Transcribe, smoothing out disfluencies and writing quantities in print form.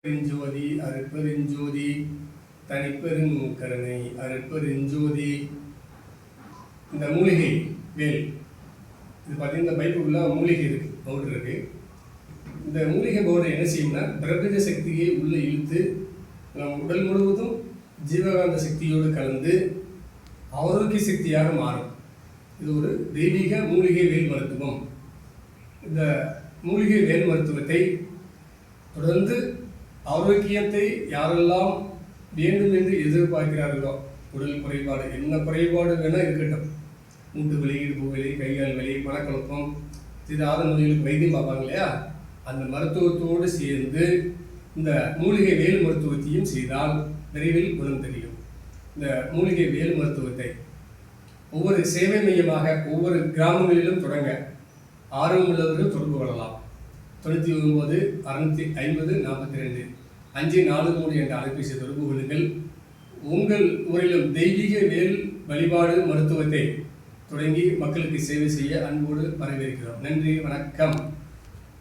பெருஞ்சோதி அருட்பெருஞ்சோதி தனிப்பெருங்கருணை அருட்பெருஞ்சோதி. இந்த மூலிகை வேல் இது பார்த்தீங்கன்னா பைப்புக்குள்ள மூலிகை இருக்கு, பவுடர் இருக்கு. இந்த மூலிகை பவுடர் என்ன செய்யும்னா பிரபஞ்ச சக்தியை உள்ளே இழுத்து நம் உடல் முழுவதும் ஜீவகாந்த சக்தியோடு கலந்து ஆரோக்கிய சக்தியாக மாறும். இது ஒரு தெய்வீக மூலிகை வேல் மருத்துவம். இந்த மூலிகை வேல் மருத்துவத்தை தொடர்ந்து ஆரோக்கியத்தை யாரெல்லாம் வேண்டும் என்று எதிர்பார்க்கிறார்களோ, உடல் குறைபாடு என்ன குறைபாடு வேணால் இருக்கட்டும், மூட்டு வலி, இடுப்பு வலி, கைகால் வலி, மனக்குழப்பம், இதாத நோய்களுக்கு வைத்தியம் பார்ப்பாங்க இல்லையா, அந்த மருத்துவத்தோடு சேர்ந்து இந்த மூலிகை வேல் மருத்துவத்தையும் செய்தால் விரைவில் குணம் தெரியும். இந்த மூலிகை வேல் மருத்துவத்தை ஒவ்வொரு சேவை மையமாக ஒவ்வொரு கிராமங்களிலும் தொடங்க ஆர்வமுள்ளவர்கள் தொடர்பு கொள்ளலாம். 99 650 42 543 என்ற அலைபேசி தொடர்பு கொள்ளுங்கள். உங்கள் ஊரிலும் தெய்வீக வேல் வழிபாடு மருத்துவத்தை தொடங்கி மக்களுக்கு சேவை செய்ய அன்போடு வரவேற்கிறோம். நன்றி, வணக்கம்.